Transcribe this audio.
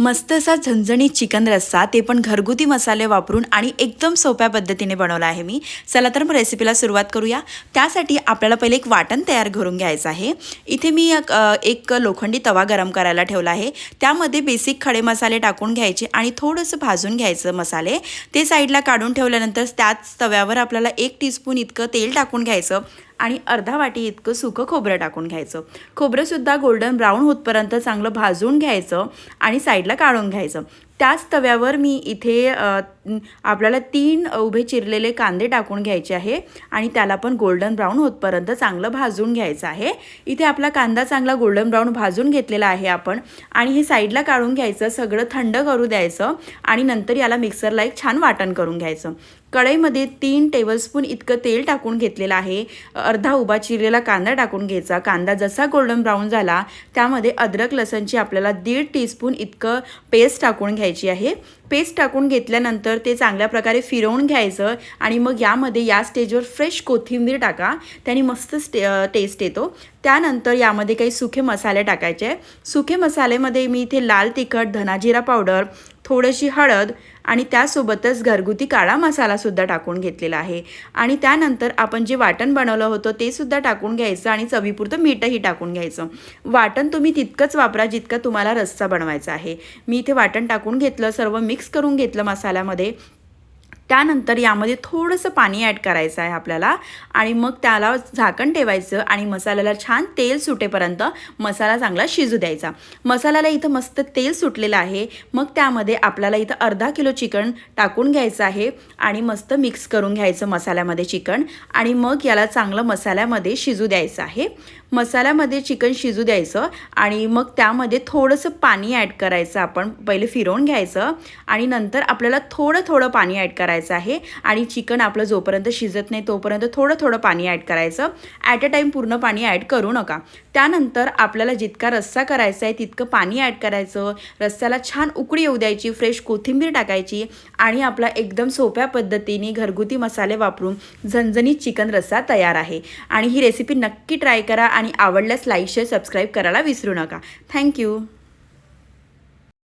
मस्त असा झणझणीत चिकन रस्सा, ते पण घरगुती मसाले वापरून आणि एकदम सोप्या पद्धतीने बनवला आहे मी। चला तर मग रेसिपीला सुरुवात करूया। त्यासाठी आपल्याला पहिले एक वाटण तयार करून घ्यायचं आहे। इथे मी एक लोखंडी तवा गरम करायला ठेवला आहे। त्यामध्ये बेसिक खडे मसाले टाकून घ्यायचे आणि थोडंसं भाजून घ्यायचं मसाले। ते साईडला काढून ठेवल्यानंतर त्याच तव्यावर आपल्याला 1 टीस्पून इतकं तेल टाकून घ्यायचं आणि अर्धा वाटी इतकं सुकं खोबरं टाकून घ्यायचं। खोबरं सुद्धा गोल्डन ब्राउन होतपर्यंत चांगलं भाजून घ्यायचं आणि साईडला काढून घ्यायचं। त्याच तव्यावर मी इथे आपल्याला 3 उभे चिरलेले कांदे टाकून घ्यायचे आहे आणि त्याला पण गोल्डन ब्राउन होतपर्यंत चांगलं भाजून घ्यायचं आहे। इथे आपला कांदा चांगला गोल्डन ब्राउन भाजून घेतलेला आहे आपण आणि हे साईडला काढून घ्यायचं, सगळं थंड करू द्यायचं आणि नंतर याला मिक्सरला एक छान वाटण करून घ्यायचं। कढईमध्ये 3 टेबलस्पून इतकं तेल टाकून घेतलेलं आहे। अर्धा उभा चिरलेला कांदा टाकून घ्यायचा। कांदा जसा गोल्डन ब्राउन झाला त्यामध्ये अद्रक लसणची आपल्याला 1.5 टीस्पून इतकं पेस्ट टाकून घ्यायची आहे। पेस्ट टाकून घेतल्यानंतर ते चांगल्या प्रकारे फिरवून घ्यायचं आणि मग यामध्ये या स्टेजवर फ्रेश कोथिंबीर टाका, त्याने मस्त टेस्ट येतो। त्यानंतर यामध्ये काही सुखे मसाले टाकायचे। सुखे मसाल्यामध्ये मी इथे लाल तिखट, धना जिरा पावडर, थोडीशी हळद आणि त्यासोबतच घरगुती काळा मसाला सुद्धा टाकून घेतलेला आहे आणि त्यानंतर आपण जे वाटण बनवलं होतं ते सुद्धा टाकून घ्यायचं आणि चवीपुरतं मीठही टाकून घ्यायचं। वाटण तुम्ही तितकंच वापरा जितका तुम्हाला रस्सा बनवायचा आहे। मी इथे वाटण टाकून घेतलं, सर्व मिक्स करून घेतलं मसाल्यामध्ये। त्यानंतर यामध्ये थोडंसं पाणी ॲड करायचं आहे आपल्याला आणि मग त्याला झाकण ठेवायचं आणि मसाल्याला छान तेल सुटेपर्यंत मसाला चांगला शिजू द्यायचा। मसाल्याला इथं मस्त तेल सुटलेलं आहे। मग त्यामध्ये आपल्याला इथं अर्धा किलो चिकन टाकून घ्यायचं आहे आणि मस्त मिक्स करून घ्यायचं मसाल्यामध्ये चिकन आणि मग याला चांगलं मसाल्यामध्ये शिजू द्यायचं आहे। मसाल्यामध्ये चिकन शिजू द्यायचं आणि मग त्यामध्ये थोडंसं पाणी ॲड करायचं। आपण पहिले फिरवून घ्यायचं आणि नंतर आपल्याला थोडं पाणी ॲड करायचं आहे आणि चिकन आपलं जोपर्यंत शिजत नाही तोपर्यंत थोडं पाणी ॲड करायचं। ॲट अ टाईम पूर्ण पाणी ॲड करू नका। त्यानंतर आपल्याला जितका रस्सा करायचा आहे तितकं पाणी ॲड करायचं। रस्स्याला छान उकळी येऊ द्यायची, फ्रेश कोथिंबीर टाकायची आणि आपला एकदम सोप्या पद्धतीने घरगुती मसाले वापरून झणझणीत चिकन रस्सा तयार आहे। आणि ही रेसिपी नक्की ट्राय करा आणि आवडल्यास लाईक, शेअर, सबस्क्राईब करायला विसरू नका। थँक्यू।